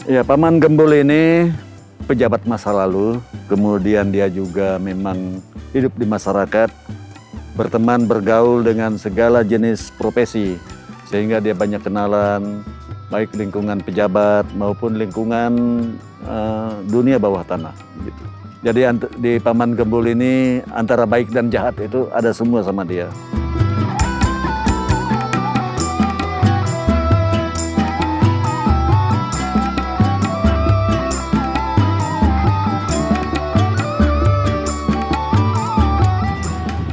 Ya, Paman Gembul ini pejabat masa lalu, kemudian dia juga memang hidup di masyarakat, berteman, bergaul dengan segala jenis profesi, sehingga dia banyak kenalan, baik lingkungan pejabat maupun lingkungan dunia bawah tanah. Gitu. Jadi di Paman Gembul ini antara baik dan jahat itu ada semua sama dia.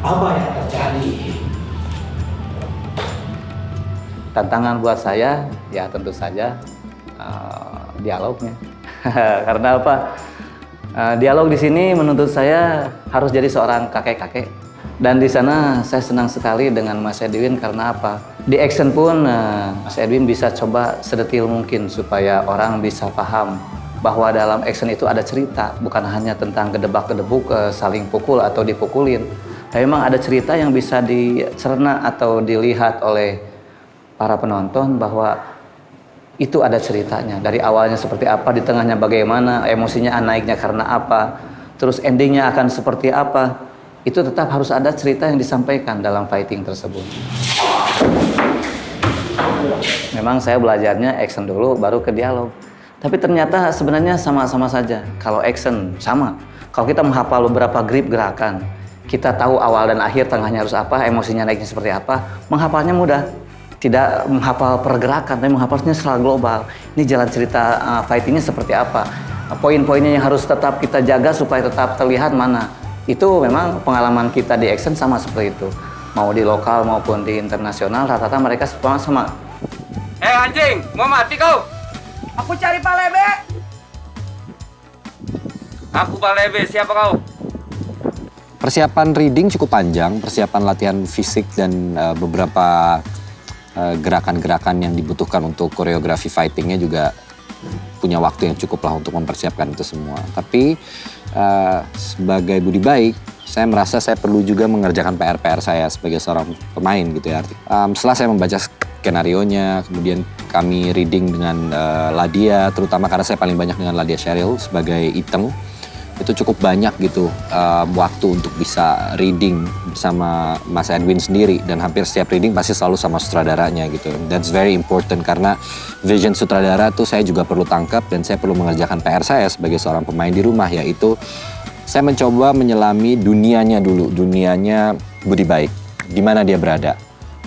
Apa yang terjadi? Tantangan buat saya ya tentu saja dialognya. Karena apa? Dialog di sini menuntut saya harus jadi seorang kakek-kakek. Dan di sana saya senang sekali dengan Mas Edwin karena apa? Di action pun Mas Edwin bisa coba sedetil mungkin supaya orang bisa paham bahwa dalam action itu ada cerita, bukan hanya tentang gedebak-gedebuk, saling pukul atau dipukulin. Tapi memang ada cerita yang bisa dicerna atau dilihat oleh para penonton bahwa itu ada ceritanya. Dari awalnya seperti apa, di tengahnya bagaimana, emosinya naiknya karena apa, terus endingnya akan seperti apa. Itu tetap harus ada cerita yang disampaikan dalam fighting tersebut. Memang saya belajarnya action dulu, baru ke dialog. Tapi ternyata sebenarnya sama-sama saja. Kalau action, sama. Kalau kita menghafal beberapa grip gerakan, kita tahu awal dan akhir, tengahnya harus apa, emosinya naiknya seperti apa, menghafalnya mudah. Tidak menghafal pergerakan, tapi menghafalnya secara global. Ini jalan cerita fightingnya seperti apa. Poin-poinnya yang harus tetap kita jaga supaya tetap terlihat mana. Itu memang pengalaman kita di action sama seperti itu. Mau di lokal maupun di internasional, rata-rata mereka sama. Anjing, mau mati kau? Aku cari Pak Lebe. Aku Pak Lebe, siapa kau? Persiapan reading cukup panjang, persiapan latihan fisik dan beberapa gerakan-gerakan yang dibutuhkan untuk koreografi fightingnya juga punya waktu yang cukup lah untuk mempersiapkan itu semua. Tapi sebagai budi baik, saya merasa saya perlu juga mengerjakan PR-PR saya sebagai seorang pemain gitu ya. Setelah saya membaca skenario-nya, kemudian kami reading dengan Ladia, terutama karena saya paling banyak dengan Ladia Sheryl sebagai Iteng. Itu cukup banyak gitu waktu untuk bisa reading bersama Mas Edwin sendiri, dan hampir setiap reading pasti selalu sama sutradaranya gitu. That's very important karena vision sutradara tuh saya juga perlu tangkap, dan saya perlu mengerjakan PR saya sebagai seorang pemain di rumah, yaitu saya mencoba menyelami dunianya dulu, dunianya Budi Baik, di mana dia berada,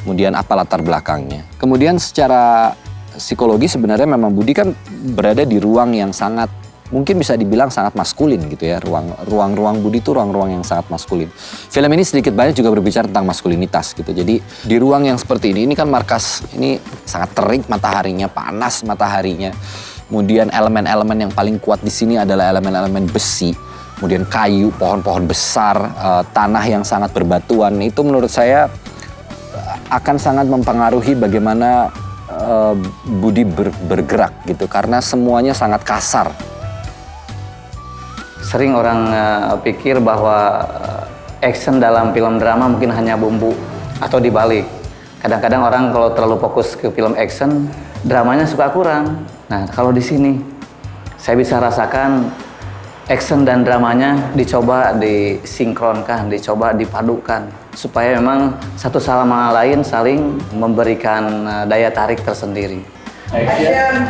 kemudian apa latar belakangnya. Kemudian secara psikologi sebenarnya memang Budi kan berada di ruang yang sangat, mungkin bisa dibilang sangat maskulin gitu ya. Ruang-ruang Budi itu ruang-ruang yang sangat maskulin. Film ini sedikit banyak juga berbicara tentang maskulinitas gitu. Jadi di ruang yang seperti ini kan markas ini sangat terik mataharinya, panas mataharinya. Kemudian elemen-elemen yang paling kuat di sini adalah elemen-elemen besi. Kemudian kayu, pohon-pohon besar, tanah yang sangat berbatuan. Itu menurut saya akan sangat mempengaruhi bagaimana Budi bergerak gitu. Karena semuanya sangat kasar. Sering orang pikir bahwa action dalam film drama mungkin hanya bumbu atau dibalik. Kadang-kadang orang kalau terlalu fokus ke film action, dramanya suka kurang. Nah, kalau di sini saya bisa rasakan action dan dramanya dicoba disinkronkan, dicoba dipadukan supaya memang satu sama lain saling memberikan daya tarik tersendiri. Action.